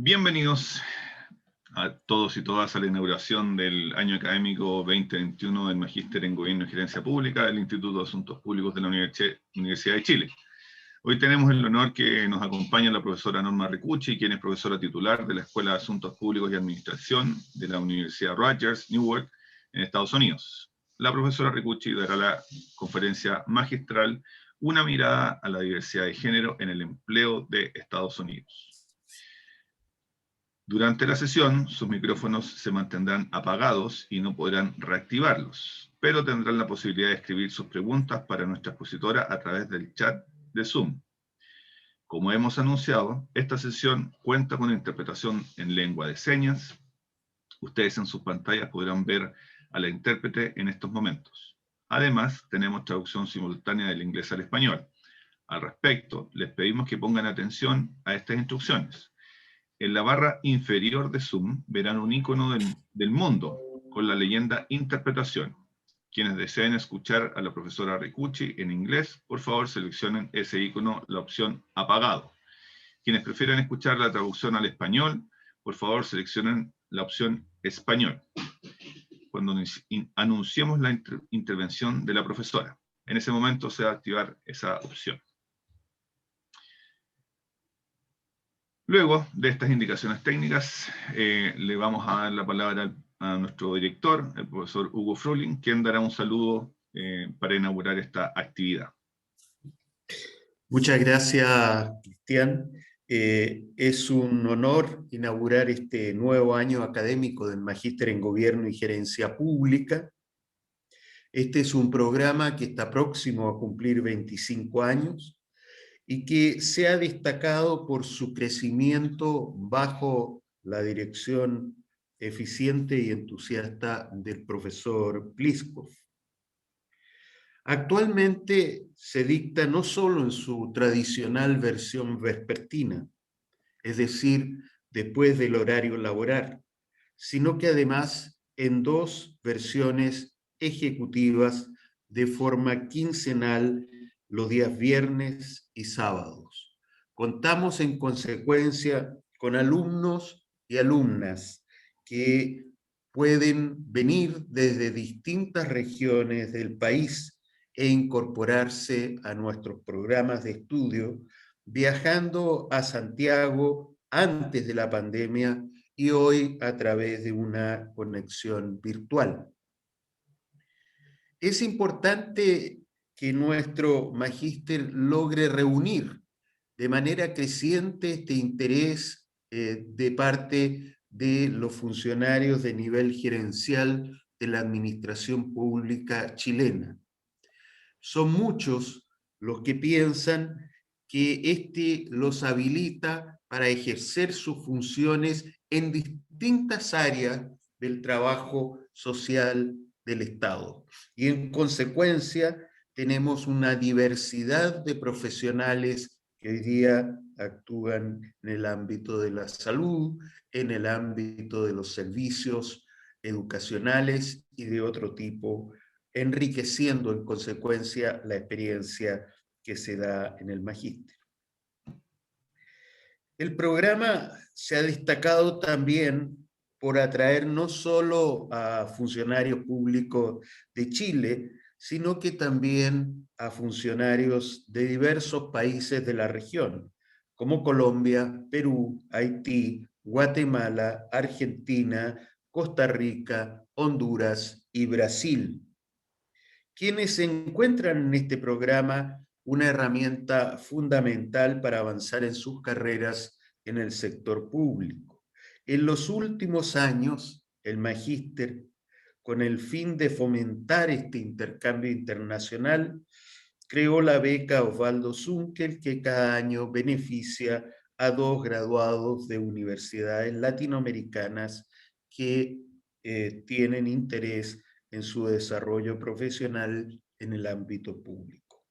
Bienvenidos a todos y todas a la inauguración del año académico 2021 del Magíster en Gobierno y Gerencia Pública del Instituto de Asuntos Públicos de la Universidad de Chile. Hoy tenemos el honor que nos acompañe la profesora Norma Ricucci, quien es profesora titular de la Escuela de Asuntos Públicos y Administración de la Universidad Rutgers, Newark, en Estados Unidos. La profesora Ricucci dará la conferencia magistral Una mirada a la diversidad de género en el empleo de Estados Unidos. Durante la sesión, sus micrófonos se mantendrán apagados y no podrán reactivarlos, pero tendrán la posibilidad de escribir sus preguntas para nuestra expositora a través del chat de Zoom. Como hemos anunciado, esta sesión cuenta con interpretación en lengua de señas. Ustedes en sus pantallas podrán ver a la intérprete en estos momentos. Además, tenemos traducción simultánea del inglés al español. Al respecto, les pedimos que pongan atención a estas instrucciones. En la barra inferior de Zoom verán un icono del mundo con la leyenda Interpretación. Quienes deseen escuchar a la profesora Ricucci en inglés, por favor seleccionen ese icono, la opción Apagado. Quienes prefieran escuchar la traducción al español, por favor seleccionen la opción Español. Cuando anunciemos la intervención de la profesora, en ese momento se va a activar esa opción. Luego de estas indicaciones técnicas, le vamos a dar la palabra a nuestro director, el profesor Hugo Fruling, quien dará un saludo para inaugurar esta actividad. Muchas gracias, Cristian. Es un honor inaugurar este nuevo año académico del Magíster en Gobierno y Gerencia Pública. Este es un programa que está próximo a cumplir 25 años y que se ha destacado por su crecimiento bajo la dirección eficiente y entusiasta del profesor Pliskov. Actualmente se dicta no solo en su tradicional versión vespertina, es decir, después del horario laboral, sino que además en dos versiones ejecutivas de forma quincenal los días viernes y sábados. Contamos en consecuencia con alumnos y alumnas que pueden venir desde distintas regiones del país e incorporarse a nuestros programas de estudio, viajando a Santiago antes de la pandemia y hoy a través de una conexión virtual. Es importante que nuestro magíster logre reunir de manera creciente este interés de parte de los funcionarios de nivel gerencial de la administración pública chilena. Son muchos los que piensan que este los habilita para ejercer sus funciones en distintas áreas del trabajo social del Estado. Y en consecuencia tenemos una diversidad de profesionales que hoy día actúan en el ámbito de la salud, en el ámbito de los servicios educacionales y de otro tipo, enriqueciendo en consecuencia la experiencia que se da en el magíster. El programa se ha destacado también por atraer no solo a funcionarios públicos de Chile, sino que también a funcionarios de diversos países de la región, como Colombia, Perú, Haití, Guatemala, Argentina, Costa Rica, Honduras y Brasil, quienes encuentran en este programa una herramienta fundamental para avanzar en sus carreras en el sector público. En los últimos años, el magíster, con el fin de fomentar este intercambio internacional, creó la beca Osvaldo Zunkel, que cada año beneficia a 2 graduados de universidades latinoamericanas que tienen interés en su desarrollo profesional en el ámbito público.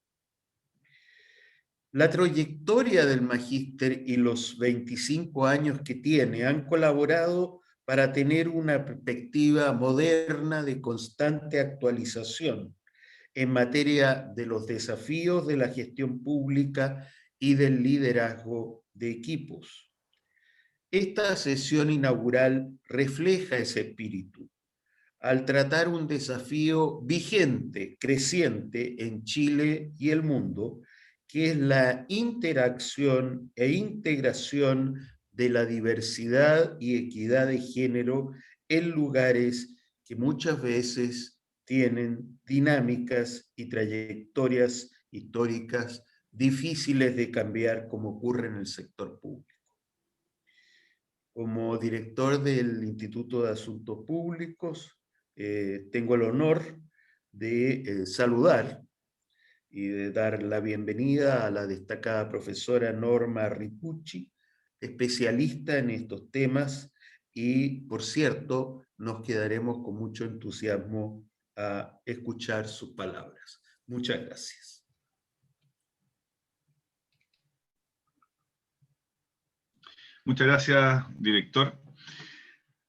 La trayectoria del magíster y los 25 años que tiene han colaborado para tener una perspectiva moderna de constante actualización en materia de los desafíos de la gestión pública y del liderazgo de equipos. Esta sesión inaugural refleja ese espíritu, al tratar un desafío vigente, creciente en Chile y el mundo, que es la interacción e integración de la diversidad y equidad de género en lugares que muchas veces tienen dinámicas y trayectorias históricas difíciles de cambiar, como ocurre en el sector público. Como director del Instituto de Asuntos Públicos, tengo el honor de saludar y de dar la bienvenida a la destacada profesora Norma Ricucci, especialista en estos temas, y, por cierto, nos quedaremos con mucho entusiasmo a escuchar sus palabras. Muchas gracias. Muchas gracias, director.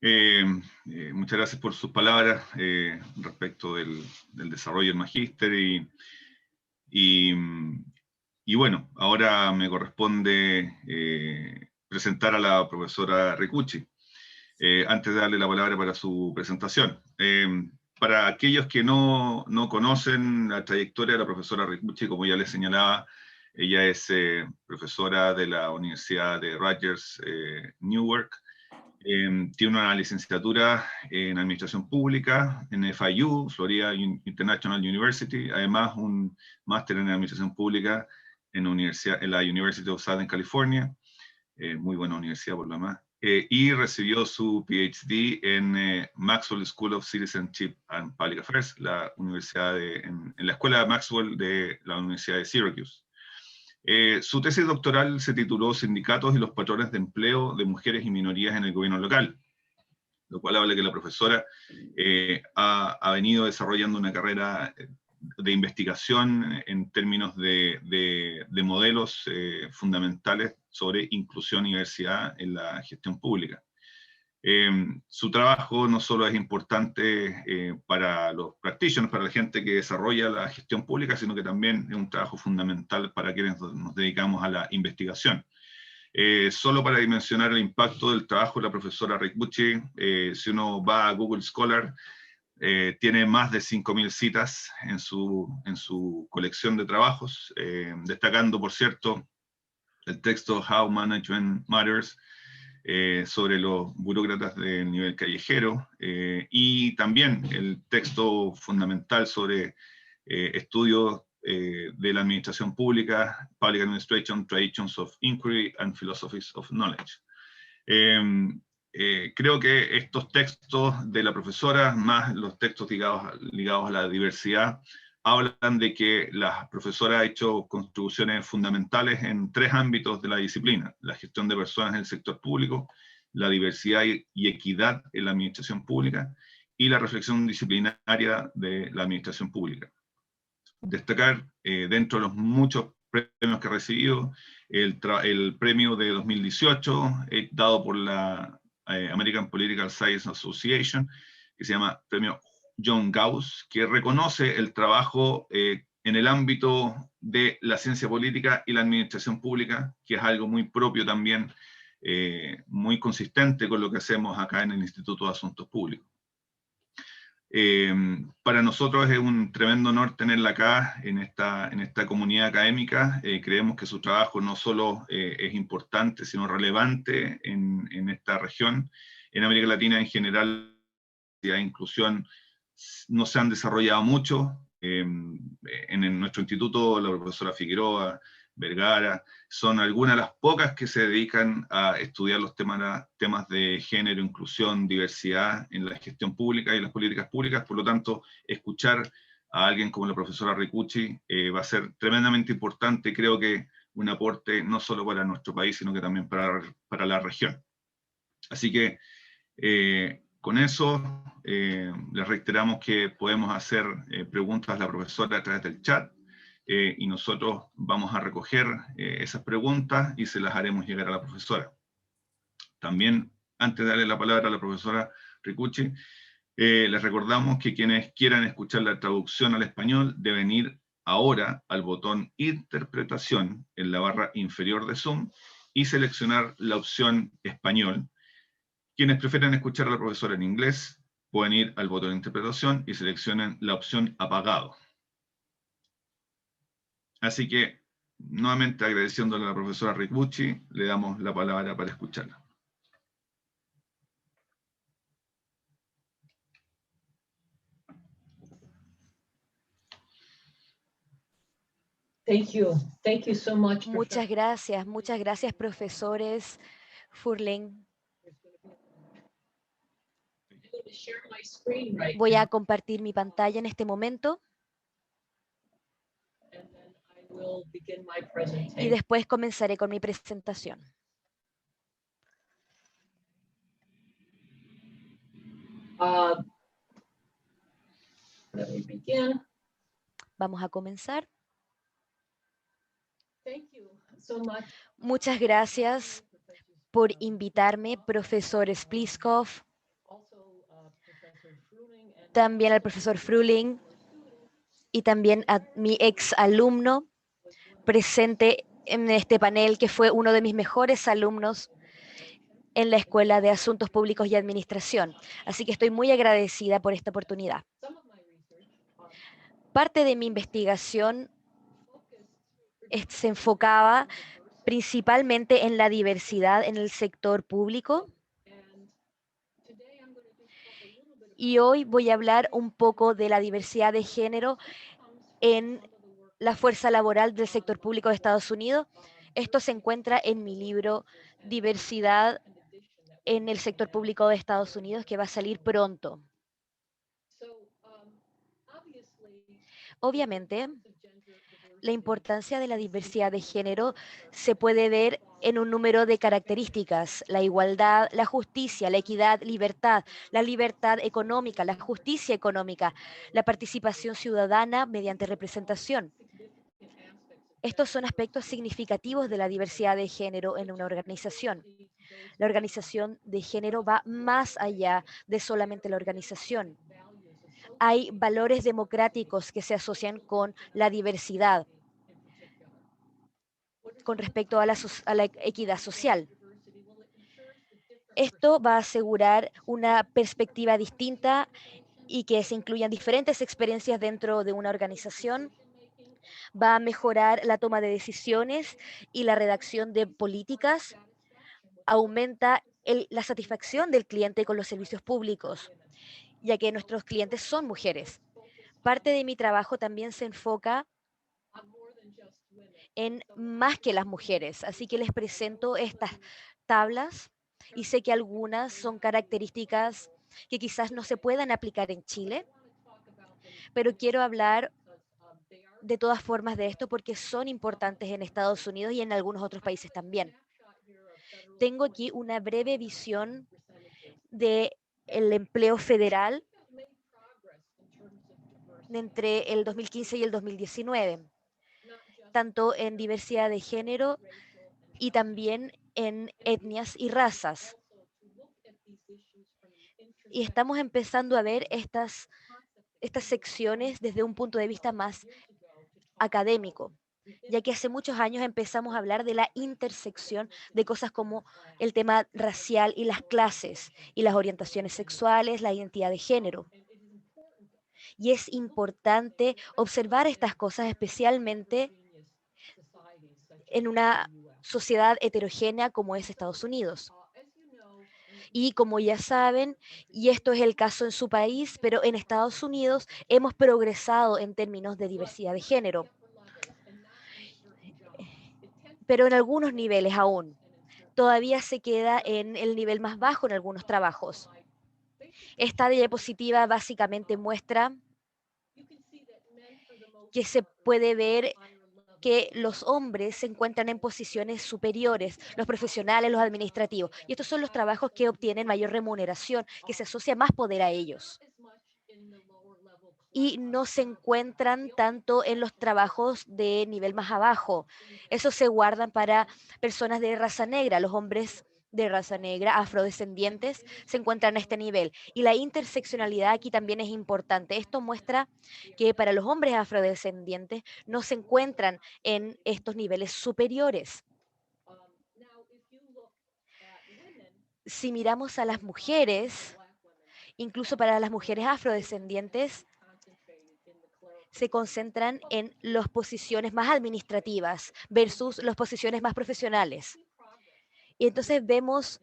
Muchas gracias por sus palabras respecto del desarrollo del magíster y bueno, ahora me corresponde presentar a la profesora Ricucci. Antes de darle la palabra para su presentación. Para aquellos que no conocen la trayectoria de la profesora Ricucci, como ya les señalaba, ella es profesora de la Universidad de Rutgers, Newark. Tiene una licenciatura en Administración Pública en FIU, Florida International University, además un máster en Administración Pública en la University of Southern California, muy buena universidad por lo demás, y recibió su PhD en Maxwell School of Citizenship and Public Affairs, en la Escuela Maxwell de la Universidad de Syracuse. Su tesis doctoral se tituló Sindicatos y los patrones de empleo de mujeres y minorías en el gobierno local, lo cual habla que la profesora ha venido desarrollando una carrera de investigación en términos de modelos fundamentales sobre inclusión y diversidad en la gestión pública. Su trabajo no solo es importante para los practitioners, para la gente que desarrolla la gestión pública, sino que también es un trabajo fundamental para quienes nos dedicamos a la investigación. Solo para dimensionar el impacto del trabajo de la profesora Ricucci, si uno va a Google Scholar, tiene más de 5.000 citas en su colección de trabajos, destacando, por cierto, el texto How Management Matters, sobre los burócratas del nivel callejero, y también el texto fundamental sobre estudios de la administración pública, Public Administration, Traditions of Inquiry and Philosophies of Knowledge. Creo que estos textos de la profesora, más los textos ligados a la diversidad, hablan de que la profesora ha hecho contribuciones fundamentales en 3 ámbitos de la disciplina: la gestión de personas en el sector público, la diversidad y equidad en la administración pública, y la reflexión disciplinaria de la administración pública. Destacar, dentro de los muchos premios que ha recibido, el premio de 2018, dado por la American Political Science Association, que se llama Premio John Gauss, que reconoce el trabajo en el ámbito de la ciencia política y la administración pública, que es algo muy propio también, muy consistente con lo que hacemos acá en el Instituto de Asuntos Públicos. Para nosotros es un tremendo honor tenerla acá en esta comunidad académica. Creemos que su trabajo no solo es importante, sino relevante en esta región. En América Latina en general, la inclusión no se han desarrollado mucho. En nuestro instituto, la profesora Figueroa, Vergara, son algunas de las pocas que se dedican a estudiar los temas de género, inclusión, diversidad en la gestión pública y las políticas públicas. Por lo tanto, escuchar a alguien como la profesora Ricucci va a ser tremendamente importante. Creo que un aporte no solo para nuestro país, sino que también para la región. Así que con eso les reiteramos que podemos hacer preguntas a la profesora a través del chat, y nosotros vamos a recoger esas preguntas y se las haremos llegar a la profesora. También, antes de darle la palabra a la profesora Ricucci, les recordamos que quienes quieran escuchar la traducción al español deben ir ahora al botón Interpretación en la barra inferior de Zoom y seleccionar la opción español. Quienes prefieren escuchar a la profesora en inglés pueden ir al botón de interpretación y seleccionen la opción apagado. Así que, nuevamente agradeciéndole a la profesora Ricucci, le damos la palabra para escucharla. Thank you. Thank you so much. Muchas gracias, profesores Furling. Voy a compartir mi pantalla en este momento y después comenzaré con mi presentación. Vamos a comenzar. Muchas gracias por invitarme, profesor Spliskov, también al profesor Fruling y también a mi ex alumno presente en este panel, que fue uno de mis mejores alumnos en la Escuela de Asuntos Públicos y Administración. Así que estoy muy agradecida por esta oportunidad. Parte de mi investigación se enfocaba principalmente en la diversidad en el sector público. Y hoy voy a hablar un poco de la diversidad de género en la fuerza laboral del sector público de Estados Unidos. Esto se encuentra en mi libro Diversidad en el sector público de Estados Unidos, que va a salir pronto. Obviamente, la importancia de la diversidad de género se puede ver en un número de características: la igualdad, la justicia, la equidad, la libertad económica, la justicia económica, la participación ciudadana mediante representación. Estos son aspectos significativos de la diversidad de género en una organización. La organización de género va más allá de solamente la organización. Hay valores democráticos que se asocian con la diversidad con respecto a la equidad social. Esto va a asegurar una perspectiva distinta y que se incluyan diferentes experiencias dentro de una organización. Va a mejorar la toma de decisiones y la redacción de políticas. Aumenta la satisfacción del cliente con los servicios públicos, ya que nuestros clientes son mujeres. Parte de mi trabajo también se enfoca en más que las mujeres, así que les presento estas tablas y sé que algunas son características que quizás no se puedan aplicar en Chile, pero quiero hablar de todas formas de esto porque son importantes en Estados Unidos y en algunos otros países también. Tengo aquí una breve visión del empleo federal entre el 2015 y el 2019, tanto en diversidad de género y también en etnias y razas. Y estamos empezando a ver estas secciones desde un punto de vista más académico, ya que hace muchos años empezamos a hablar de la intersección de cosas como el tema racial y las clases y las orientaciones sexuales, la identidad de género. Y es importante observar estas cosas, especialmente en una sociedad heterogénea como es Estados Unidos. Y como ya saben, y esto es el caso en su país, pero en Estados Unidos hemos progresado en términos de diversidad de género, pero en algunos niveles aún. Todavía se queda en el nivel más bajo en algunos trabajos. Esta diapositiva básicamente muestra que se puede ver que los hombres se encuentran en posiciones superiores, los profesionales, los administrativos. Y estos son los trabajos que obtienen mayor remuneración, que se asocia más poder a ellos. Y no se encuentran tanto en los trabajos de nivel más abajo. Eso se guardan para personas de raza negra. Los hombres de raza negra, afrodescendientes, se encuentran a este nivel. Y la interseccionalidad aquí también es importante. Esto muestra que para los hombres afrodescendientes no se encuentran en estos niveles superiores. Si miramos a las mujeres, incluso para las mujeres afrodescendientes, se concentran en las posiciones más administrativas versus las posiciones más profesionales. Y entonces vemos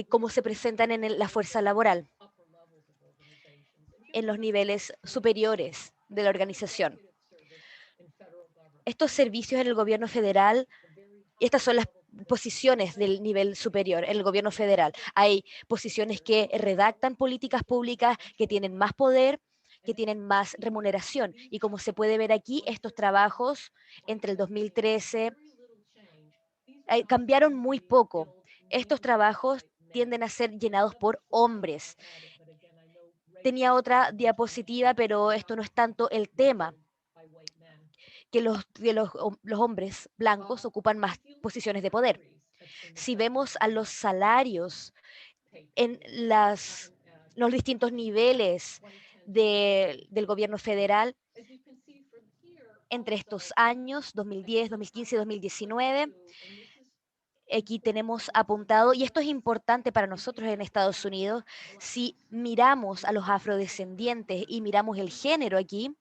cómo se presentan en la fuerza laboral, en los niveles superiores de la organización. Estos servicios en el gobierno federal, estas son las posiciones del nivel superior en el gobierno federal. Hay posiciones que redactan políticas públicas, que tienen más poder, que tienen más remuneración. Y como se puede ver aquí, estos trabajos entre el 2013 cambiaron muy poco. Estos trabajos tienden a ser llenados por hombres. Tenía otra diapositiva, pero esto no es tanto el tema, que los hombres blancos ocupan más posiciones de poder. Si vemos a los salarios en los distintos niveles del gobierno federal, entre estos años, 2010, 2015 y 2019, aquí tenemos apuntado, y esto es importante para nosotros en Estados Unidos, si miramos a los afrodescendientes y miramos el género aquí,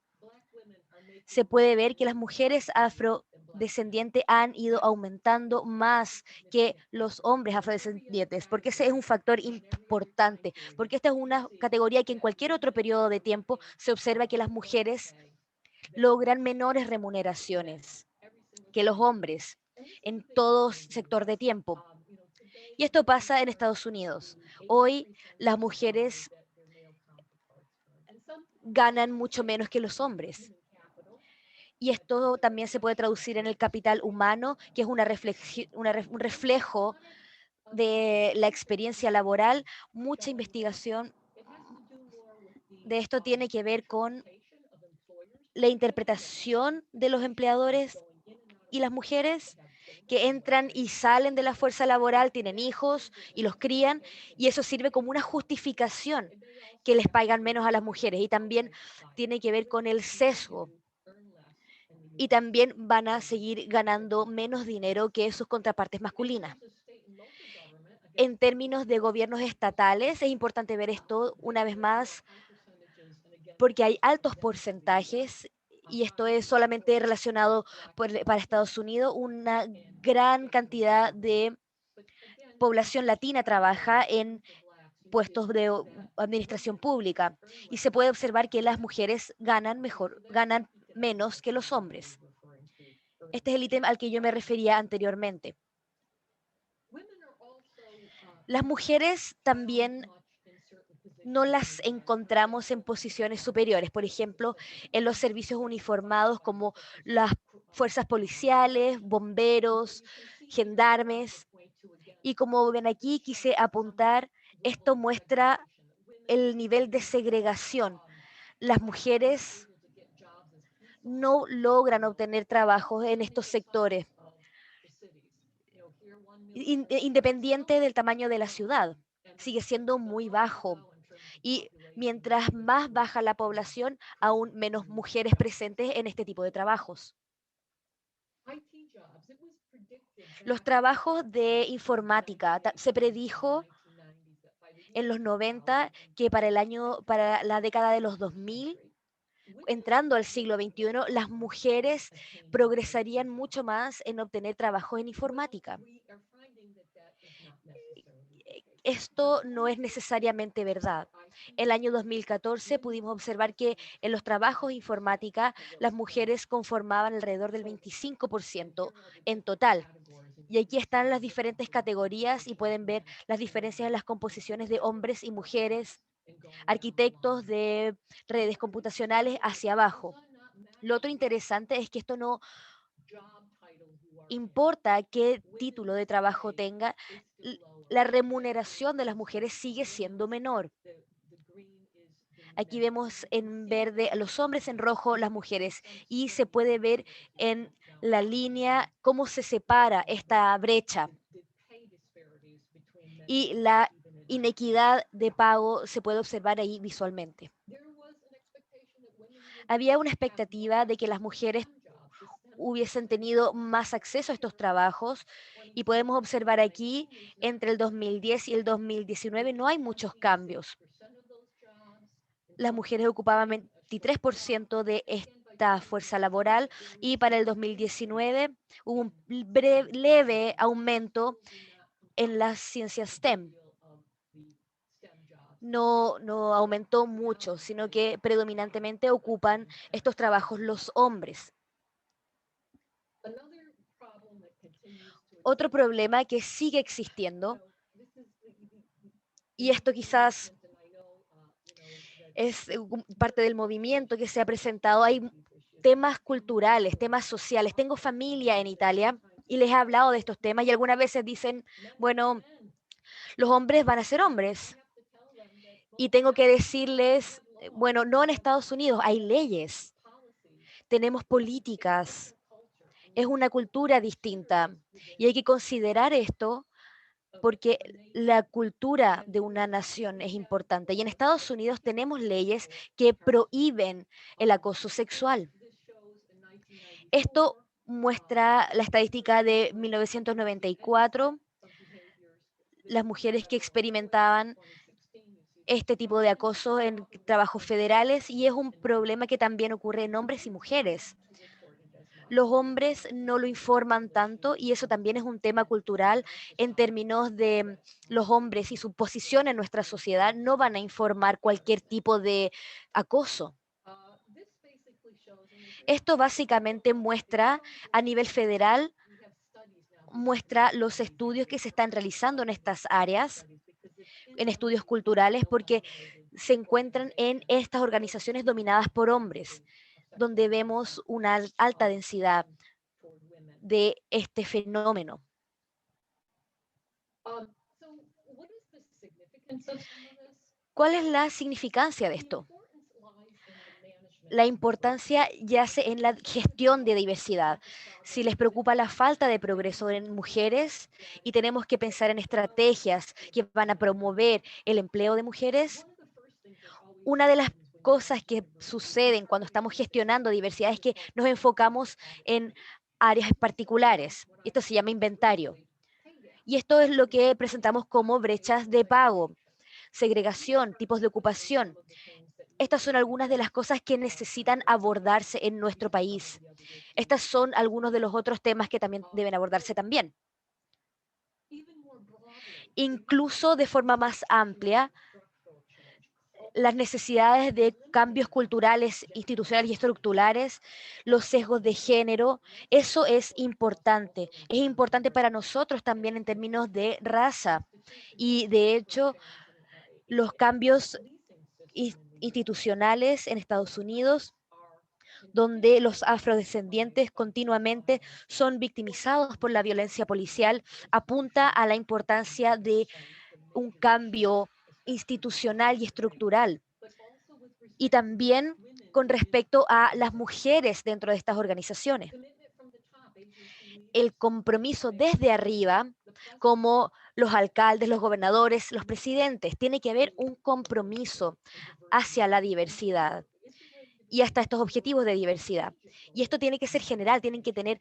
se puede ver que las mujeres afrodescendientes han ido aumentando más que los hombres afrodescendientes, porque ese es un factor importante, porque esta es una categoría que en cualquier otro periodo de tiempo se observa que las mujeres logran menores remuneraciones que los hombres en todo sector de tiempo. Y esto pasa en Estados Unidos. Hoy las mujeres ganan mucho menos que los hombres. Y esto también se puede traducir en el capital humano, que es un reflejo de la experiencia laboral. Mucha investigación de esto tiene que ver con la interpretación de los empleadores y las mujeres que entran y salen de la fuerza laboral, tienen hijos y los crían, y eso sirve como una justificación que les pagan menos a las mujeres. Y también tiene que ver con el sesgo. Y también van a seguir ganando menos dinero que sus contrapartes masculinas. En términos de gobiernos estatales, es importante ver esto una vez más porque hay altos porcentajes, y esto es solamente relacionado para Estados Unidos, una gran cantidad de población latina trabaja en puestos de administración pública, y se puede observar que las mujeres ganan menos que los hombres. Este es el ítem al que yo me refería anteriormente. Las mujeres también no las encontramos en posiciones superiores, por ejemplo, en los servicios uniformados como las fuerzas policiales, bomberos, gendarmes. Y como ven aquí, quise apuntar, esto muestra el nivel de segregación. Las mujeres no logran obtener trabajos en estos sectores, independiente del tamaño de la ciudad. Sigue siendo muy bajo. Y mientras más baja la población, aún menos mujeres presentes en este tipo de trabajos. Los trabajos de informática, se predijo en los 90 que para la década de los 2000, entrando al siglo XXI, las mujeres progresarían mucho más en obtener trabajos en informática. Esto no es necesariamente verdad. El año 2014 pudimos observar que en los trabajos de informática las mujeres conformaban alrededor del 25% en total. Y aquí están las diferentes categorías y pueden ver las diferencias en las composiciones de hombres y mujeres, arquitectos de redes computacionales hacia abajo. Lo otro interesante es que esto no importa qué título de trabajo tenga, la remuneración de las mujeres sigue siendo menor. Aquí vemos en verde a los hombres, en rojo las mujeres, y se puede ver en la línea cómo se separa esta brecha, y la inequidad de pago se puede observar ahí visualmente. Había una expectativa de que las mujeres hubiesen tenido más acceso a estos trabajos. Y podemos observar aquí, entre el 2010 y el 2019 no hay muchos cambios. Las mujeres ocupaban 23% de esta fuerza laboral y para el 2019 hubo un leve aumento en las ciencias STEM. No aumentó mucho, sino que predominantemente ocupan estos trabajos los hombres. Otro problema que sigue existiendo, y esto quizás es parte del movimiento que se ha presentado, hay temas culturales, temas sociales. Tengo familia en Italia y les he hablado de estos temas y algunas veces dicen, bueno, los hombres van a ser hombres. Y tengo que decirles, bueno, no en Estados Unidos, hay leyes, tenemos políticas, es una cultura distinta y hay que considerar esto porque la cultura de una nación es importante. Y en Estados Unidos tenemos leyes que prohíben el acoso sexual. Esto muestra la estadística de 1994, las mujeres que experimentaban este tipo de acoso en trabajos federales y es un problema que también ocurre en hombres y mujeres. Los hombres no lo informan tanto y eso también es un tema cultural en términos de los hombres y su posición en nuestra sociedad no van a informar cualquier tipo de acoso. Esto básicamente muestra a nivel federal, muestra los estudios que se están realizando en estas áreas, en estudios culturales, porque se encuentran en estas organizaciones dominadas por hombres, donde vemos una alta densidad de este fenómeno. ¿Cuál es la significancia de esto? La importancia yace en la gestión de diversidad. Si les preocupa la falta de progreso en mujeres y tenemos que pensar en estrategias que van a promover el empleo de mujeres, una de las cosas que suceden cuando estamos gestionando diversidad es que nos enfocamos en áreas particulares. Esto se llama inventario. Y esto es lo que presentamos como brechas de pago, segregación, tipos de ocupación. Estas son algunas de las cosas que necesitan abordarse en nuestro país. Estos son algunos de los otros temas que también deben abordarse también. Incluso de forma más amplia, las necesidades de cambios culturales, institucionales y estructurales, los sesgos de género, eso es importante. Es importante para nosotros también en términos de raza. Y de hecho, los cambios institucionales en Estados Unidos, donde los afrodescendientes continuamente son victimizados por la violencia policial, apunta a la importancia de un cambio institucional y estructural. Y también con respecto a las mujeres dentro de estas organizaciones. El compromiso desde arriba, como los alcaldes, los gobernadores, los presidentes, tiene que haber un compromiso hacia la diversidad y hasta estos objetivos de diversidad. Y esto tiene que ser general, tienen que tener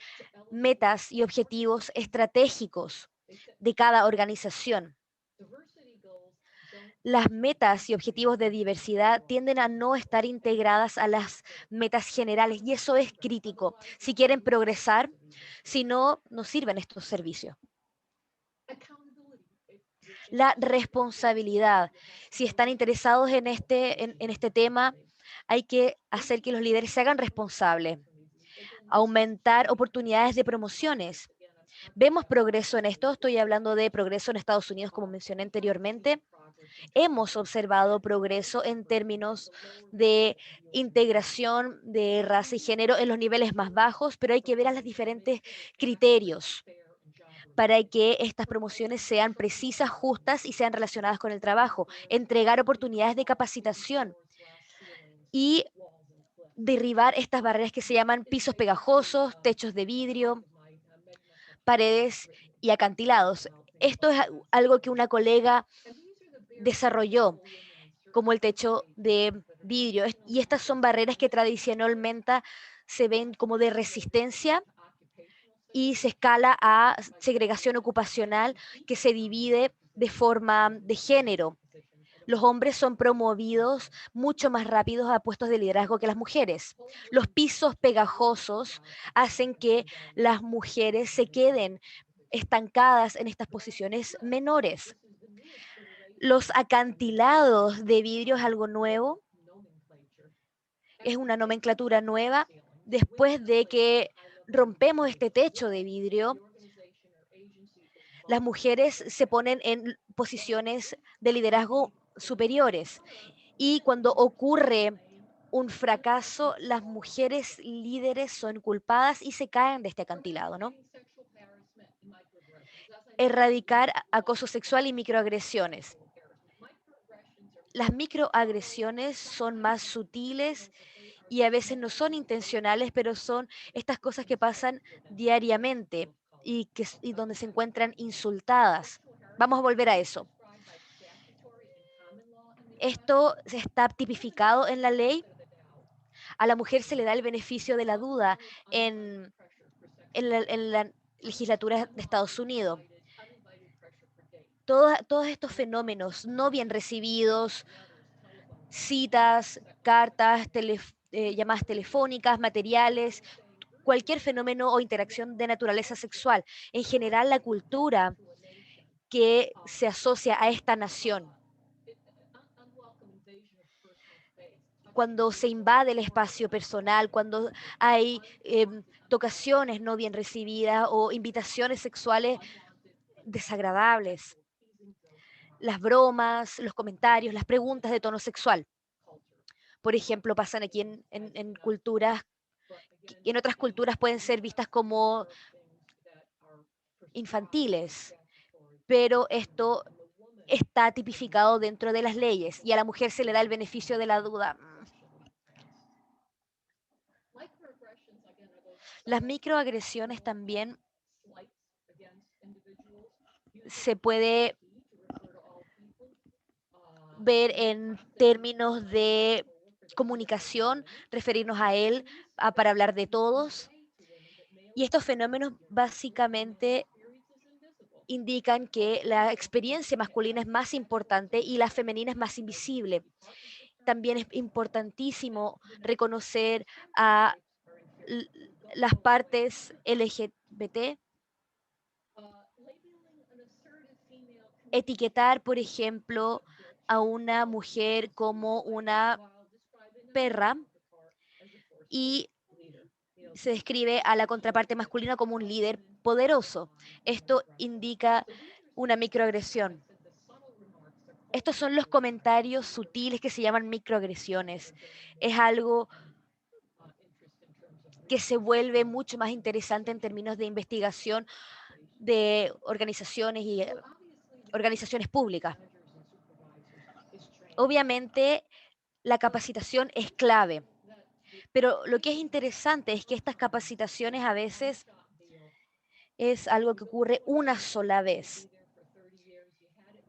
metas y objetivos estratégicos de cada organización. Las metas y objetivos de diversidad tienden a no estar integradas a las metas generales y eso es crítico. Si quieren progresar, si no, no sirven estos servicios. La responsabilidad. Si están interesados en este tema, hay que hacer que los líderes se hagan responsables. Aumentar oportunidades de promociones. Vemos progreso en esto, estoy hablando de progreso en Estados Unidos, como mencioné anteriormente. Hemos observado progreso en términos de integración de raza y género en los niveles más bajos, pero hay que ver a los diferentes criterios para que estas promociones sean precisas, justas y sean relacionadas con el trabajo. Entregar oportunidades de capacitación y derribar estas barreras que se llaman pisos pegajosos, techos de vidrio, paredes y acantilados. Esto es algo que una colega desarrolló como el techo de vidrio. Y estas son barreras que tradicionalmente se ven como de resistencia y se escala a segregación ocupacional que se divide de forma de género. Los hombres son promovidos mucho más rápidos a puestos de liderazgo que las mujeres. Los pisos pegajosos hacen que las mujeres se queden estancadas en estas posiciones menores. Los acantilados de vidrio es algo nuevo, es una nomenclatura nueva. Después de que rompemos este techo de vidrio, las mujeres se ponen en posiciones de liderazgo superiores. Y cuando ocurre un fracaso, las mujeres líderes son culpadas y se caen de este acantilado, ¿no? Erradicar acoso sexual y microagresiones. Las microagresiones son más sutiles y a veces no son intencionales, pero son estas cosas que pasan diariamente y donde se encuentran insultadas. Vamos a volver a eso. Esto está tipificado en la ley. A la mujer se le da el beneficio de la duda en la legislatura de Estados Unidos. Todos estos fenómenos no bien recibidos, citas, cartas, llamadas telefónicas, materiales, cualquier fenómeno o interacción de naturaleza sexual. En general, la cultura que se asocia a esta nación. Cuando se invade el espacio personal, cuando hay tocaciones no bien recibidas o invitaciones sexuales desagradables, las bromas, los comentarios, las preguntas de tono sexual. Por ejemplo, pasan aquí en culturas, que en otras culturas pueden ser vistas como infantiles, pero esto está tipificado dentro de las leyes y a la mujer se le da el beneficio de la duda. Las microagresiones también se puede ver en términos de comunicación, referirnos a él para hablar de todos. Y estos fenómenos básicamente indican que la experiencia masculina es más importante y la femenina es más invisible. También es importantísimo reconocer a las partes LGBT, etiquetar, por ejemplo, a una mujer como una perra y se describe a la contraparte masculina como un líder poderoso. Esto indica una microagresión. Estos son los comentarios sutiles que se llaman microagresiones. Es algo que se vuelve mucho más interesante en términos de investigación de organizaciones y organizaciones públicas. Obviamente, la capacitación es clave, pero lo que es interesante es que estas capacitaciones a veces es algo que ocurre una sola vez.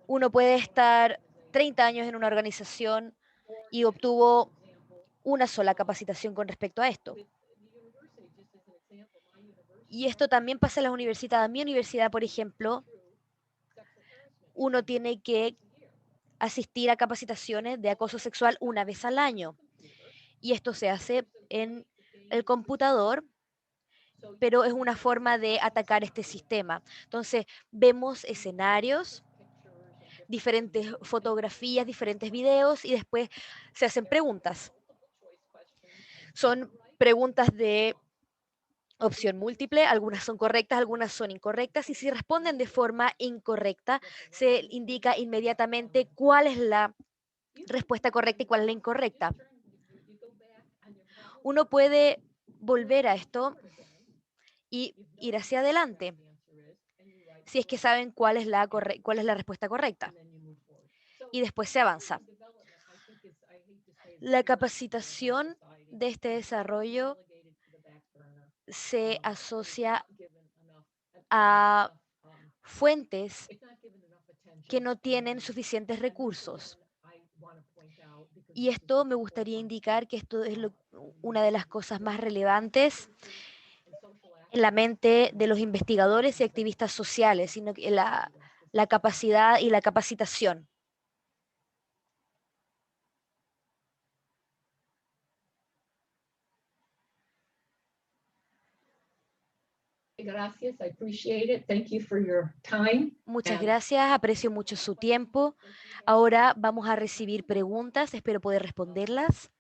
Uno puede estar 30 años en una organización y obtuvo una sola capacitación con respecto a esto. Y esto también pasa en las universidades. En mi universidad, por ejemplo, uno tiene que asistir a capacitaciones de acoso sexual una vez al año. Y esto se hace en el computador, pero es una forma de atacar este sistema. Entonces, vemos escenarios, diferentes fotografías, diferentes videos y después se hacen preguntas. Son preguntas de opción múltiple, algunas son correctas, algunas son incorrectas, y si responden de forma incorrecta, se indica inmediatamente cuál es la respuesta correcta y cuál es la incorrecta. Uno puede volver a esto y ir hacia adelante, si es que saben cuál es la respuesta correcta. Y después se avanza. La capacitación de este desarrollo se asocia a fuentes que no tienen suficientes recursos. Y esto me gustaría indicar que esto es una de las cosas más relevantes en la mente de los investigadores y activistas sociales, sino que la capacidad y la capacitación. Gracias, I appreciate it. Thank you for your time. Muchas And- gracias, aprecio mucho su tiempo. Ahora vamos a recibir preguntas, espero poder responderlas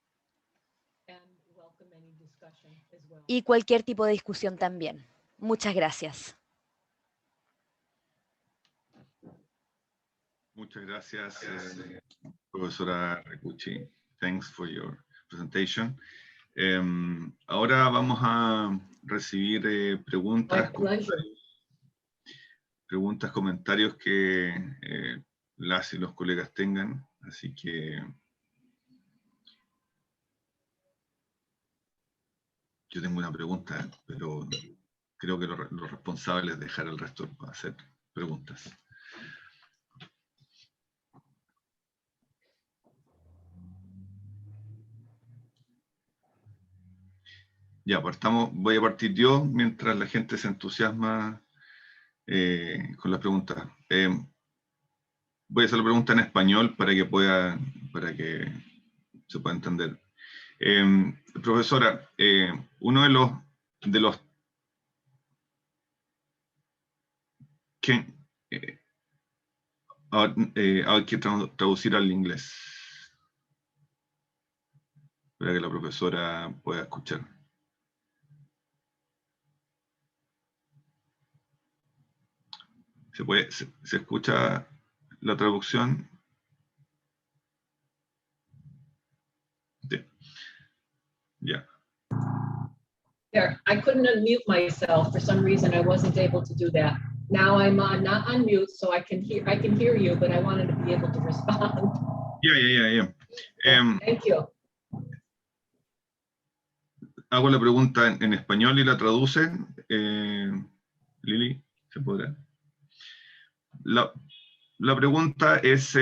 and welcome any discussion as well. y cualquier tipo de discusión también. Muchas gracias. Muchas gracias, profesora Recucci. Thanks for your presentation. Ahora vamos a recibir preguntas, My pleasure. comentarios que las y los colegas tengan. Así que yo tengo una pregunta, pero creo que lo responsable es dejar al resto para hacer preguntas. Ya, voy a partir yo mientras la gente se entusiasma con las preguntas. Voy a hacer la pregunta en español para que se pueda entender. Profesora, uno de los que hay que traducir al inglés para que la profesora pueda escuchar. ¿Se escucha la traducción? Sí. Ya. There, I couldn't unmute myself. For some reason, I wasn't able to do that. Now I'm not on mute, so I can hear you, but I wanted to be able to respond. Ya. Thank you. Hago la pregunta en español y la traduce. Lili, ¿se podrá? La pregunta es,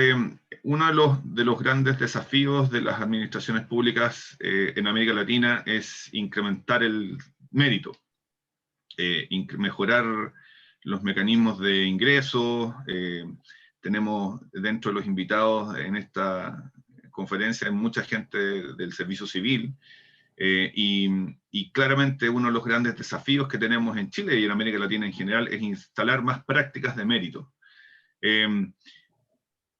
uno de los grandes desafíos de las administraciones públicas en América Latina es incrementar el mérito, mejorar los mecanismos de ingreso. Tenemos dentro de los invitados en esta conferencia mucha gente del servicio civil, y claramente uno de los grandes desafíos que tenemos en Chile y en América Latina en general es instalar más prácticas de mérito.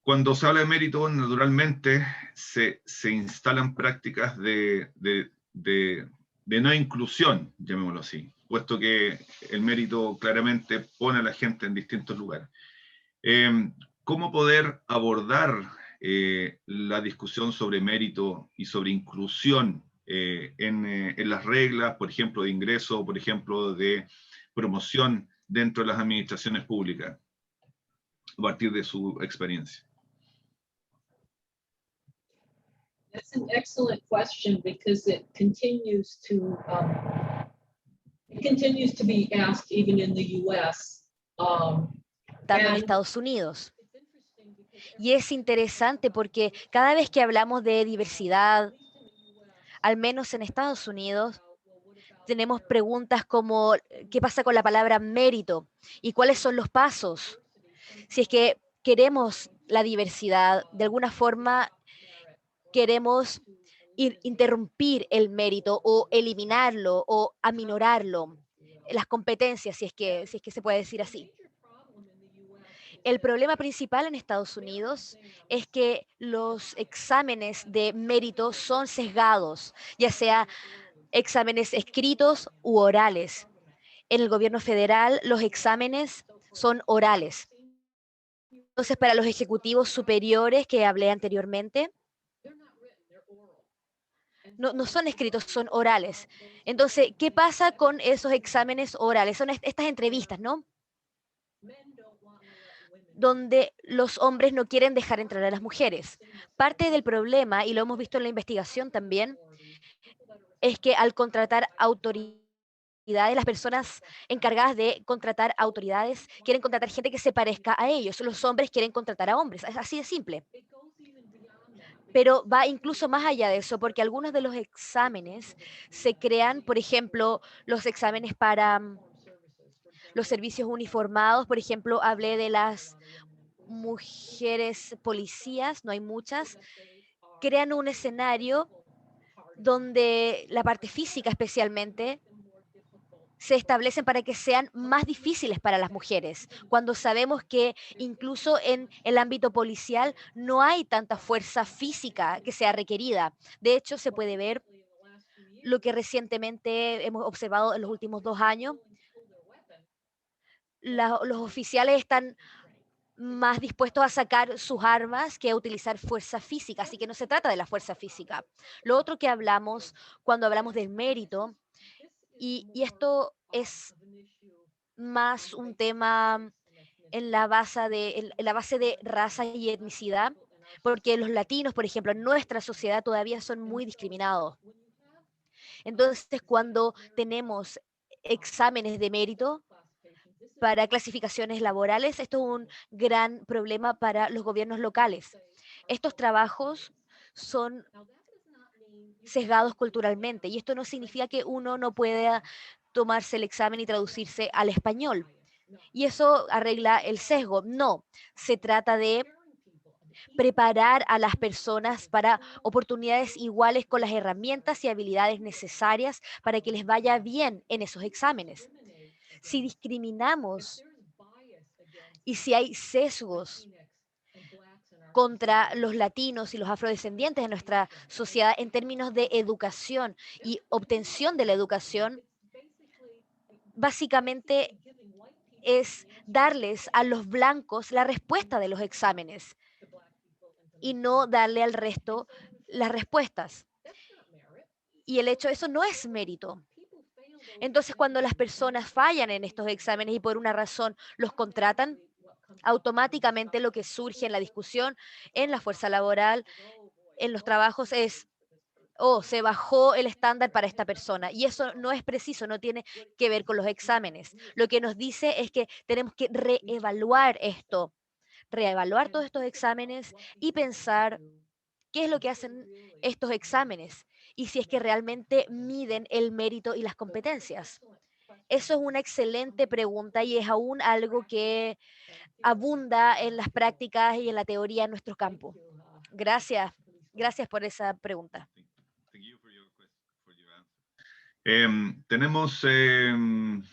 Cuando se habla de mérito, naturalmente se instalan prácticas de no inclusión, llamémoslo así, puesto que el mérito claramente pone a la gente en distintos lugares. ¿Cómo poder abordar la discusión sobre mérito y sobre inclusión en las reglas, por ejemplo, de ingreso, por ejemplo, de promoción dentro de las administraciones públicas, a partir de su experiencia? That's an excellent question because it continues to be asked even in the U.S. También en Estados Unidos. Y es interesante porque cada vez que hablamos de diversidad, al menos en Estados Unidos, tenemos preguntas como ¿qué pasa con la palabra mérito? ¿Y cuáles son los pasos? Si es que queremos la diversidad, de alguna forma queremos interrumpir el mérito o eliminarlo o aminorarlo, las competencias, si es que se puede decir así. El problema principal en Estados Unidos es que los exámenes de mérito son sesgados, ya sea exámenes escritos u orales. En el gobierno federal los exámenes son orales. Entonces, para los ejecutivos superiores que hablé anteriormente, no son escritos, son orales. Entonces, ¿qué pasa con esos exámenes orales? Son estas entrevistas, ¿no? Donde los hombres no quieren dejar entrar a las mujeres. Parte del problema, y lo hemos visto en la investigación también, es que al contratar autoridades, las personas encargadas de contratar autoridades quieren contratar gente que se parezca a ellos. Los hombres quieren contratar a hombres. Es así de simple. Pero va incluso más allá de eso, porque algunos de los exámenes se crean, por ejemplo, los exámenes para los servicios uniformados. Por ejemplo, hablé de las mujeres policías, no hay muchas, crean un escenario donde la parte física especialmente se establecen para que sean más difíciles para las mujeres, cuando sabemos que incluso en el ámbito policial no hay tanta fuerza física que sea requerida. De hecho, se puede ver lo que recientemente hemos observado en los últimos 2 años. Los oficiales están más dispuestos a sacar sus armas que a utilizar fuerza física, así que no se trata de la fuerza física. Lo otro que hablamos cuando hablamos del mérito, y esto es más un tema en la base de raza y etnicidad, porque los latinos, por ejemplo, en nuestra sociedad todavía son muy discriminados. Entonces, cuando tenemos exámenes de mérito para clasificaciones laborales, esto es un gran problema para los gobiernos locales. Estos trabajos son sesgados culturalmente y esto no significa que uno no pueda tomarse el examen y traducirse al español. Y eso arregla el sesgo. No, se trata de preparar a las personas para oportunidades iguales con las herramientas y habilidades necesarias para que les vaya bien en esos exámenes. Si discriminamos y si hay sesgos contra los latinos y los afrodescendientes en nuestra sociedad en términos de educación y obtención de la educación, básicamente es darles a los blancos la respuesta de los exámenes y no darle al resto las respuestas. Y el hecho, eso no es mérito. Entonces, cuando las personas fallan en estos exámenes y por una razón los contratan, automáticamente lo que surge en la discusión, en la fuerza laboral, en los trabajos es, oh, se bajó el estándar para esta persona. Y eso no es preciso, no tiene que ver con los exámenes. Lo que nos dice es que tenemos que reevaluar esto, reevaluar todos estos exámenes y pensar qué es lo que hacen estos exámenes y si es que realmente miden el mérito y las competencias. Eso es una excelente pregunta y es aún algo que abunda en las prácticas y en la teoría en nuestro campo. Gracias, gracias por esa pregunta. Tenemos un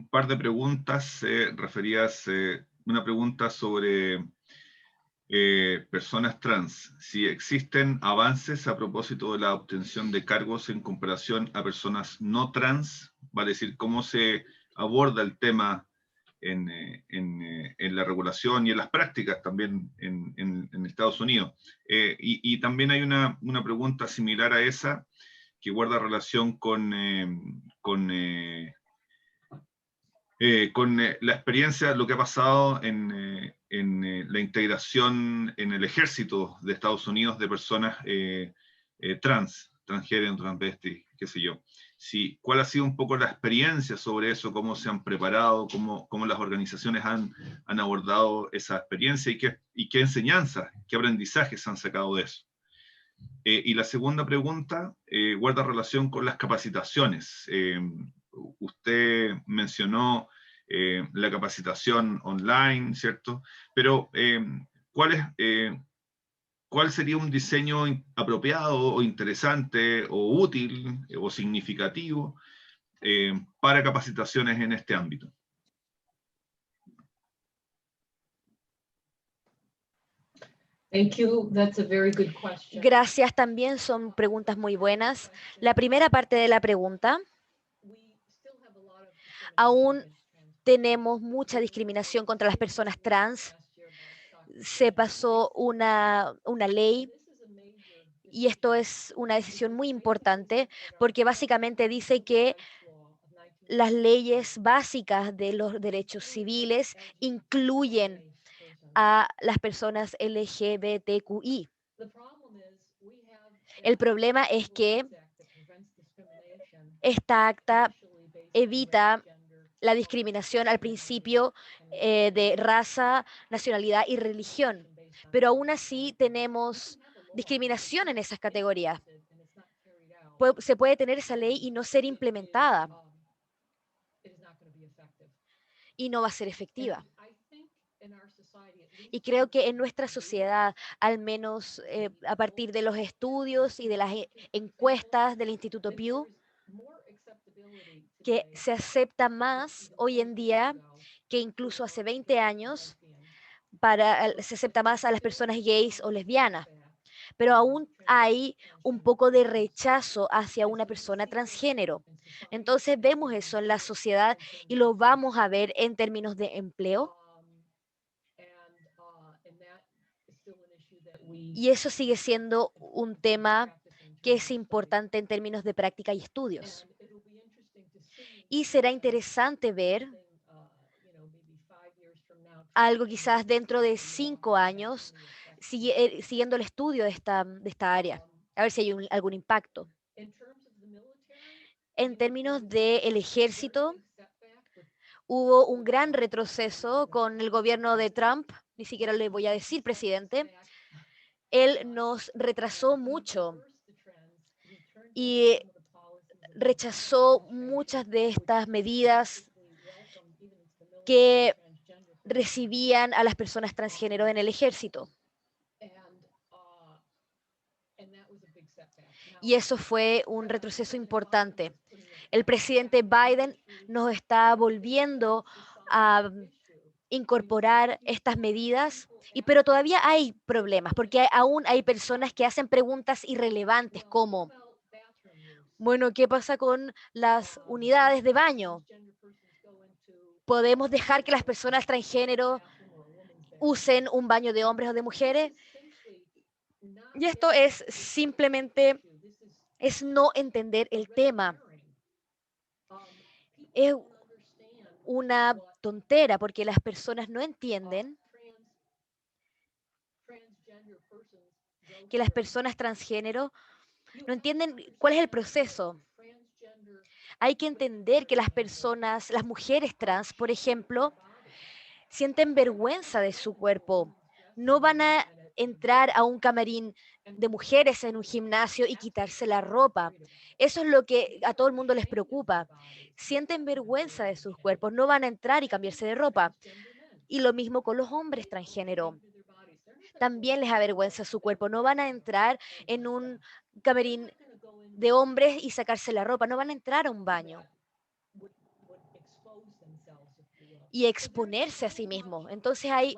par de preguntas referidas, una pregunta sobre personas trans. Si existen avances a propósito de la obtención de cargos en comparación a personas no trans, vale decir, cómo se aborda el tema en la regulación y en las prácticas también en Estados Unidos. Y también hay una pregunta similar a esa que guarda relación con la experiencia, lo que ha pasado en la integración en el ejército de Estados Unidos de personas transgénero, transvesti, qué sé yo. Sí, ¿cuál ha sido un poco la experiencia sobre eso? ¿Cómo se han preparado? ¿Cómo las organizaciones han abordado esa experiencia? ¿Y qué enseñanzas, qué aprendizajes han sacado de eso? Y la segunda pregunta guarda relación con las capacitaciones. Usted mencionó la capacitación online, ¿cierto? Pero ¿cuál sería un diseño apropiado o interesante o útil o significativo para capacitaciones en este ámbito? Thank you. That's a very good question. Gracias, también son preguntas muy buenas. La primera parte de la pregunta, aún tenemos mucha discriminación contra las personas trans. Se pasó una ley y esto es una decisión muy importante porque básicamente dice que las leyes básicas de los derechos civiles incluyen a las personas LGBTQI. El problema es que esta acta evita la discriminación al principio de raza, nacionalidad y religión, pero aún así tenemos discriminación en esas categorías. Se puede tener esa ley y no ser implementada y no va a ser efectiva. Y creo que en nuestra sociedad, al menos a partir de los estudios y de las encuestas del Instituto Pew, que se acepta más hoy en día que incluso hace 20 años, se acepta más a las personas gays o lesbianas, pero aún hay un poco de rechazo hacia una persona transgénero. Entonces vemos eso en la sociedad y lo vamos a ver en términos de empleo. Y eso sigue siendo un tema que es importante en términos de práctica y estudios. Y será interesante ver algo quizás dentro de 5 años, siguiendo el estudio de esta área, a ver si hay algún impacto. En términos del ejército, hubo un gran retroceso con el gobierno de Trump, ni siquiera le voy a decir presidente. Él nos retrasó mucho y rechazó muchas de estas medidas que recibían a las personas transgénero en el ejército. Y eso fue un retroceso importante. El presidente Biden nos está volviendo a incorporar estas medidas, pero todavía hay problemas, porque aún hay personas que hacen preguntas irrelevantes como, bueno, ¿qué pasa con las unidades de baño? ¿Podemos dejar que las personas transgénero usen un baño de hombres o de mujeres? Y esto es simplemente, es no entender el tema. Es una tontera porque las personas no entienden que las personas transgénero no entienden cuál es el proceso. Hay que entender que las personas, las mujeres trans, por ejemplo, sienten vergüenza de su cuerpo. No van a entrar a un camarín de mujeres en un gimnasio y quitarse la ropa. Eso es lo que a todo el mundo les preocupa. Sienten vergüenza de sus cuerpos, no van a entrar y cambiarse de ropa. Y lo mismo con los hombres transgénero. También les avergüenza su cuerpo, no van a entrar en un camarín de hombres y sacarse la ropa, no van a entrar a un baño y exponerse a sí mismos. Entonces hay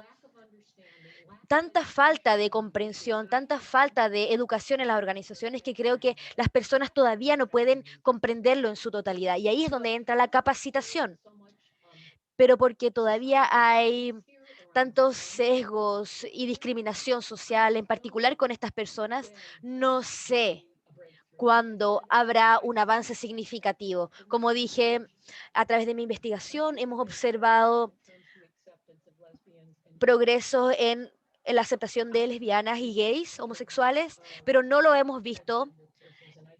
tanta falta de comprensión, tanta falta de educación en las organizaciones que creo que las personas todavía no pueden comprenderlo en su totalidad. Y ahí es donde entra la capacitación. Pero porque todavía hay tantos sesgos y discriminación social, en particular con estas personas, no sé cuándo habrá un avance significativo. Como dije, a través de mi investigación hemos observado progreso en la aceptación de lesbianas y gays, homosexuales, pero no lo hemos visto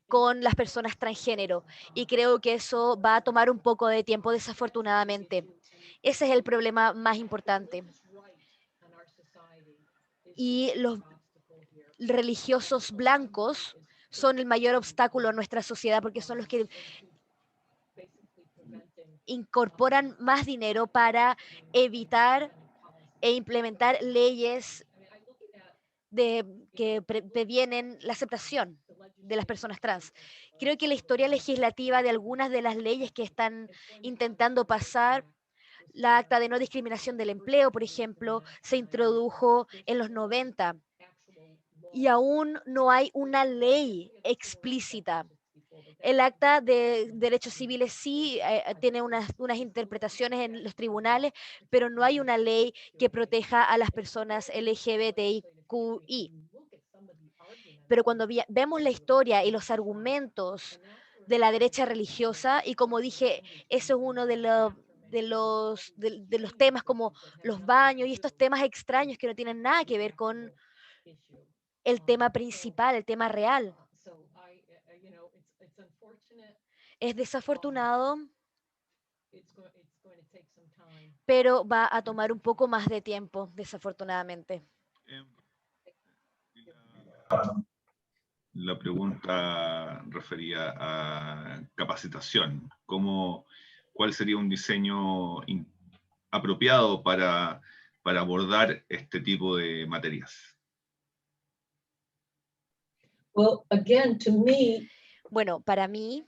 con las personas transgénero. Y creo que eso va a tomar un poco de tiempo, desafortunadamente. Ese es el problema más importante. Y los religiosos blancos son el mayor obstáculo a nuestra sociedad porque son los que incorporan más dinero para evitar e implementar leyes que previenen la aceptación de las personas trans. Creo que la historia legislativa de algunas de las leyes que están intentando pasar, la acta de no discriminación del empleo, por ejemplo, se introdujo en los 90 y aún no hay una ley explícita. El acta de derechos civiles sí tiene unas interpretaciones en los tribunales, pero no hay una ley que proteja a las personas LGBTIQI. Pero cuando vemos la historia y los argumentos de la derecha religiosa, y como dije, eso es uno de los temas como los baños y estos temas extraños que no tienen nada que ver con el tema principal, el tema real. Es desafortunado, pero va a tomar un poco más de tiempo, desafortunadamente. La pregunta refería a capacitación. ¿Cuál sería un diseño apropiado para abordar este tipo de materias? Well, again, to me, Bueno, para mí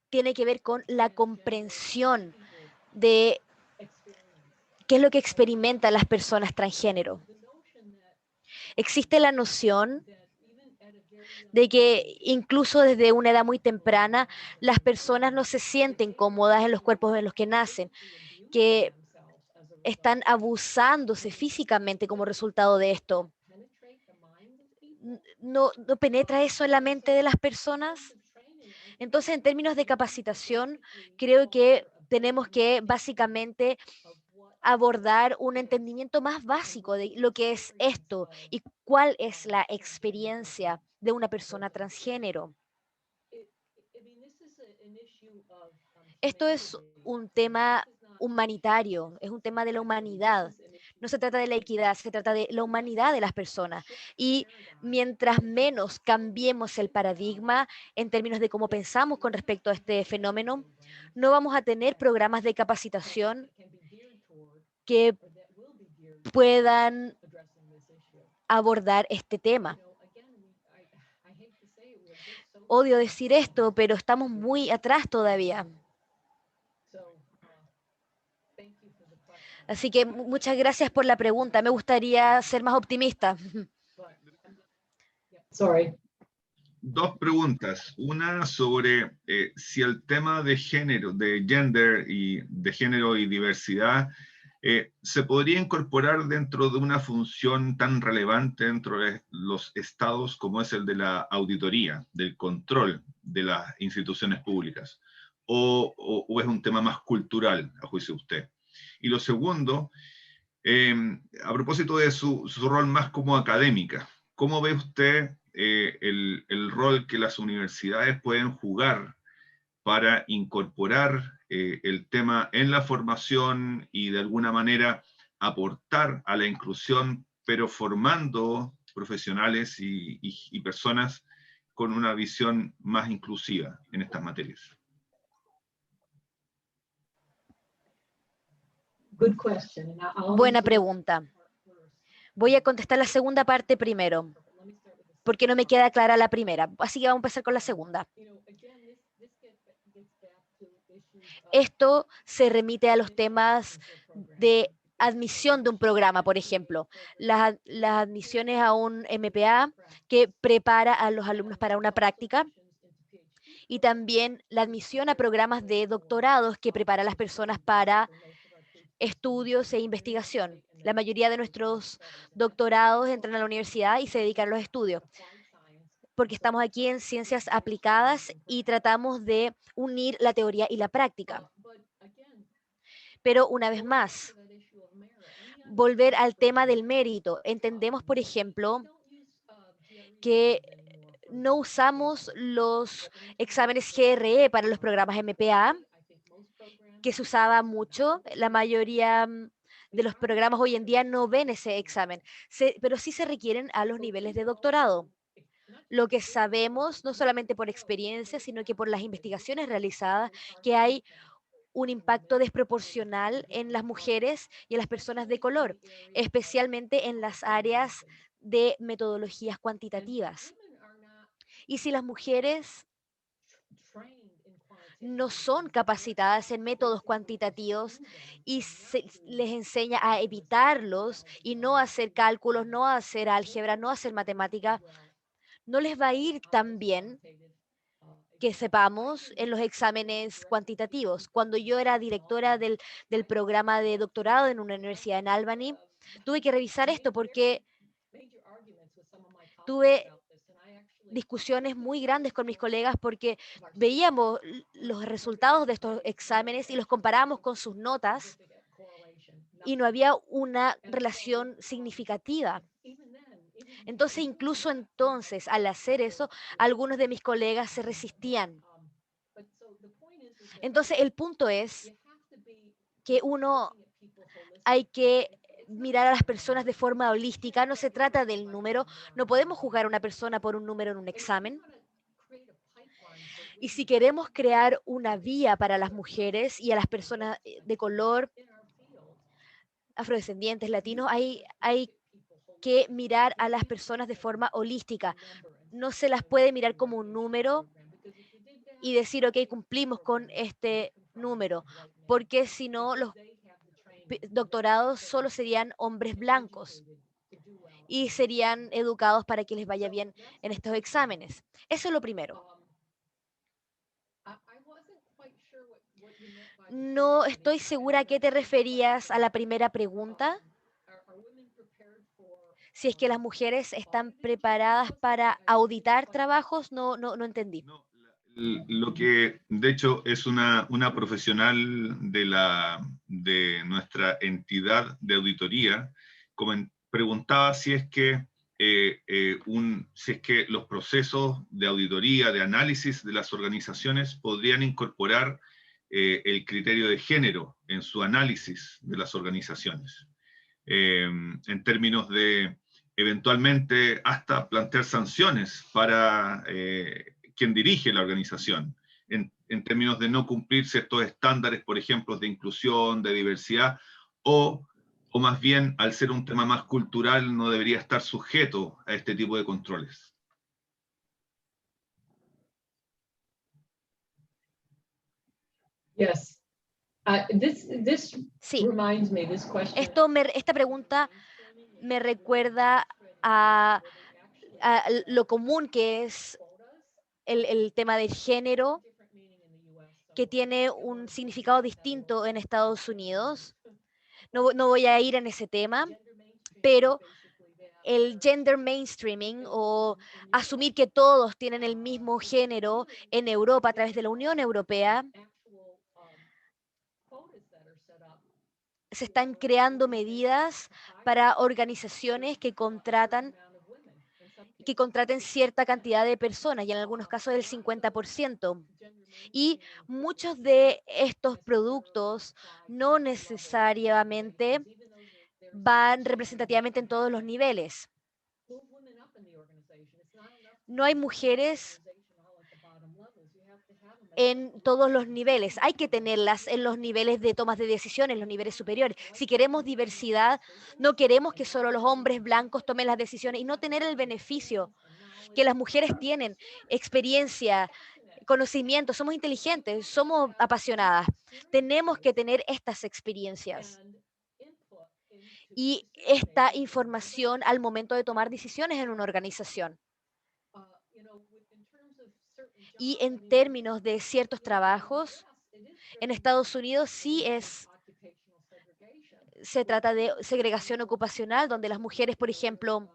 tiene que ver con la comprensión de qué es lo que experimentan las personas transgénero. Existe la noción de que incluso desde una edad muy temprana las personas no se sienten cómodas en los cuerpos en los que nacen, que están abusándose físicamente como resultado de esto. ¿No penetra eso en la mente de las personas? Entonces, en términos de capacitación, creo que tenemos que básicamente abordar un entendimiento más básico de lo que es esto y cuál es la experiencia de una persona transgénero. Esto es un tema humanitario, es un tema de la humanidad. No se trata de la equidad, se trata de la humanidad de las personas. Y mientras menos cambiemos el paradigma en términos de cómo pensamos con respecto a este fenómeno, no vamos a tener programas de capacitación que puedan abordar este tema. Odio decir esto, pero estamos muy atrás todavía. Así que muchas gracias por la pregunta. Me gustaría ser más optimista. sorry. Dos preguntas. Una sobre si el tema de género, de gender y de género y diversidad se podría incorporar dentro de una función tan relevante dentro de los estados como es el de la auditoría, del control de las instituciones públicas, o es un tema más cultural, a juicio de usted. Y lo segundo, a propósito de su rol más como académica, ¿cómo ve usted el rol que las universidades pueden jugar para incorporar el tema en la formación y de alguna manera aportar a la inclusión, pero formando profesionales y personas con una visión más inclusiva en estas materias? Good question. And I'll Buena answer the pregunta. first part first. Voy a contestar la segunda parte primero, Let me start with the porque no me queda clara la primera. Así que vamos a empezar con la segunda. again, this gets back to issues of Esto se remite a los temas de admisión de un programa, por ejemplo, las admisiones a un MPA que prepara a los alumnos para una práctica y también la admisión a programas de doctorados que prepara a las personas para estudios e investigación. La mayoría de nuestros doctorados entran a la universidad y se dedican a los estudios, porque estamos aquí en ciencias aplicadas y tratamos de unir la teoría y la práctica. Pero una vez más, volver al tema del mérito. Entendemos, por ejemplo, que no usamos los exámenes GRE para los programas MPA, que se usaba mucho. La mayoría de los programas hoy en día no ven ese examen, pero sí se requieren a los niveles de doctorado. Lo que sabemos, no solamente por experiencia, sino que por las investigaciones realizadas, que hay un impacto desproporcional en las mujeres y en las personas de color, especialmente en las áreas de metodologías cuantitativas. Y si las mujeres no son capacitadas en métodos cuantitativos y les enseña a evitarlos y no a hacer cálculos, no a hacer álgebra, no a hacer matemática, no les va a ir tan bien que sepamos en los exámenes cuantitativos. Cuando yo era directora del programa de doctorado en una universidad en Albany, tuve que revisar esto porque tuve discusiones muy grandes con mis colegas porque veíamos los resultados de estos exámenes y los comparábamos con sus notas y no había una relación significativa. Entonces, incluso entonces, al hacer eso, algunos de mis colegas se resistían. Entonces, el punto es que uno hay que mirar a las personas de forma holística, no se trata del número, no podemos juzgar a una persona por un número en un examen. Y si queremos crear una vía para las mujeres y a las personas de color, afrodescendientes, latinos, hay que mirar a las personas de forma holística. No se las puede mirar como un número y decir, ok, cumplimos con este número, porque si no, los doctorados solo serían hombres blancos y serían educados para que les vaya bien en estos exámenes. Eso es lo primero. No estoy segura a qué te referías a la primera pregunta. Si es que las mujeres están preparadas para auditar trabajos, no entendí. No, lo que de hecho es una profesional de nuestra entidad de auditoría, preguntaba si es que si es que los procesos de auditoría, de análisis de las organizaciones podrían incorporar el criterio de género en su análisis de las organizaciones, en términos de eventualmente hasta plantear sanciones para quien dirige la organización, en términos de no cumplir ciertos estándares, por ejemplo, de inclusión, de diversidad, o más bien, al ser un tema más cultural, no debería estar sujeto a este tipo de controles. Yes. Sí, reminds me, this question. esta pregunta me recuerda a lo común que es el tema del género, que tiene un significado distinto en Estados Unidos. No voy a ir en ese tema, pero el gender mainstreaming o asumir que todos tienen el mismo género en Europa a través de la Unión Europea, se están creando medidas para organizaciones que contraten cierta cantidad de personas y en algunos casos el 50%. Y muchos de estos productos no necesariamente van representativamente en todos los niveles. No hay mujeres en todos los niveles. Hay que tenerlas en los niveles de tomas de decisiones, en los niveles superiores. Si queremos diversidad, no queremos que solo los hombres blancos tomen las decisiones y no tener el beneficio que las mujeres tienen, experiencia, conocimiento, somos inteligentes, somos apasionadas. Tenemos que tener estas experiencias y esta información al momento de tomar decisiones en una organización. Y en términos de ciertos trabajos, en Estados Unidos sí se trata de segregación ocupacional, donde las mujeres, por ejemplo,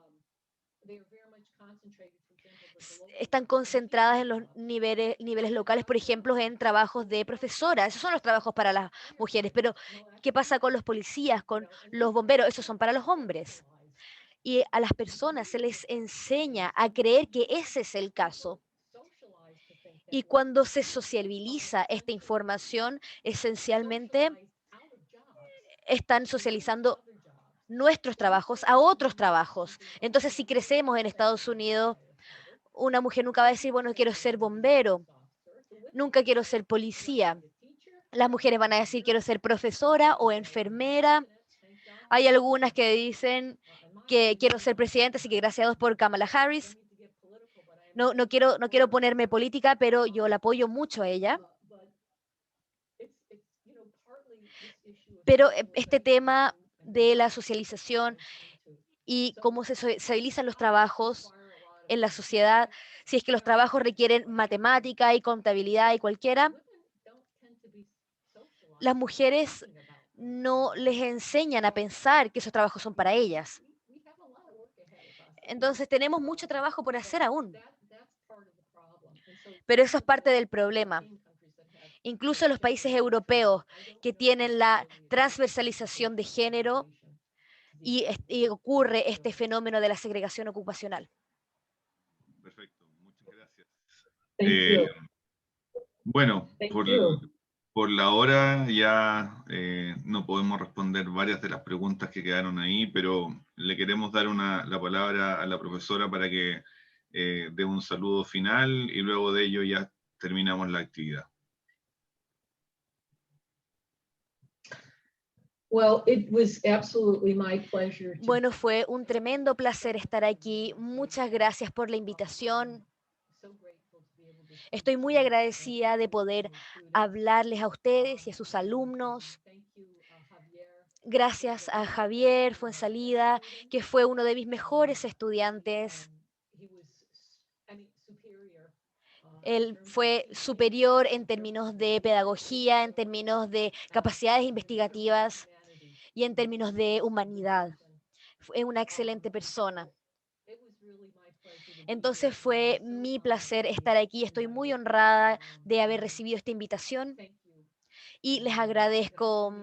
están concentradas en los niveles locales, por ejemplo, en trabajos de profesora. Esos son los trabajos para las mujeres. Pero, ¿qué pasa con los policías, con los bomberos? Esos son para los hombres. Y a las personas se les enseña a creer que ese es el caso. Y cuando se sociabiliza esta información, esencialmente están socializando nuestros trabajos a otros trabajos. Entonces, si crecemos en Estados Unidos, una mujer nunca va a decir, bueno, quiero ser bombero, nunca quiero ser policía. Las mujeres van a decir, quiero ser profesora o enfermera. Hay algunas que dicen que quiero ser presidenta, así que gracias a Dios por Kamala Harris. No quiero ponerme política, pero yo la apoyo mucho a ella. Pero este tema de la socialización y cómo se socializan los trabajos en la sociedad, si es que los trabajos requieren matemática y contabilidad y cualquiera, las mujeres no les enseñan a pensar que esos trabajos son para ellas. Entonces tenemos mucho trabajo por hacer aún. Pero eso es parte del problema. Incluso los países europeos que tienen la transversalización de género y ocurre este fenómeno de la segregación ocupacional. Perfecto, muchas gracias. Thank you. Bueno, Thank you. Por la hora ya no podemos responder varias de las preguntas que quedaron ahí, pero le queremos dar la palabra a la profesora para que dé un saludo final y luego de ello ya terminamos la actividad. Well, it was absolutely my pleasure to Bueno, fue un tremendo placer estar aquí. Muchas gracias por la invitación. Estoy muy agradecida de poder hablarles a ustedes y a sus alumnos. Gracias a Javier Fuensalida, que fue uno de mis mejores estudiantes. Él fue superior en términos de pedagogía, en términos de capacidades investigativas y en términos de humanidad. Fue una excelente persona. Entonces fue mi placer estar aquí. Estoy muy honrada de haber recibido esta invitación y les agradezco.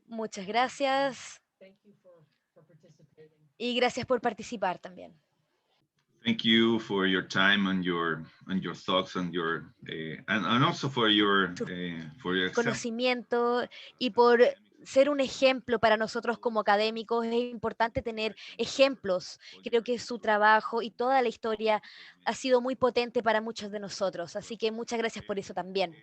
Muchas gracias. Y gracias por participar también. Thank you for your time and your thoughts and your and also for your example. Conocimiento y por ser un ejemplo para nosotros como académicos. Es importante tener ejemplos. Creo que su trabajo y toda la historia ha sido muy potente para muchos de nosotros. Así que muchas gracias por eso también.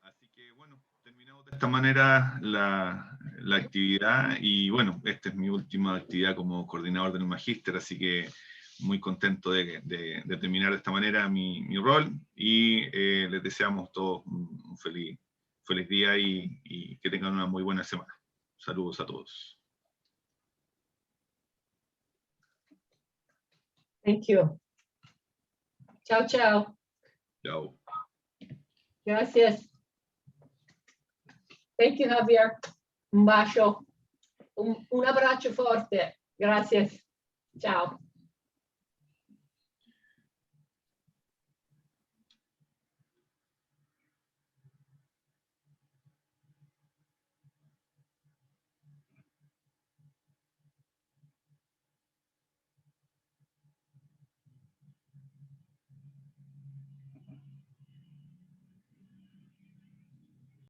Así que bueno, terminamos de esta manera la actividad y bueno, esta es mi última actividad como coordinador del magíster, así que muy contento de terminar de esta manera mi rol y les deseamos todos un feliz día y que tengan una muy buena semana. Saludos a todos. Thank you. Chao, chao. Chao. Gracias. Thank you, Javier. Un bacio. Un abbraccio forte. Gracias. Ciao.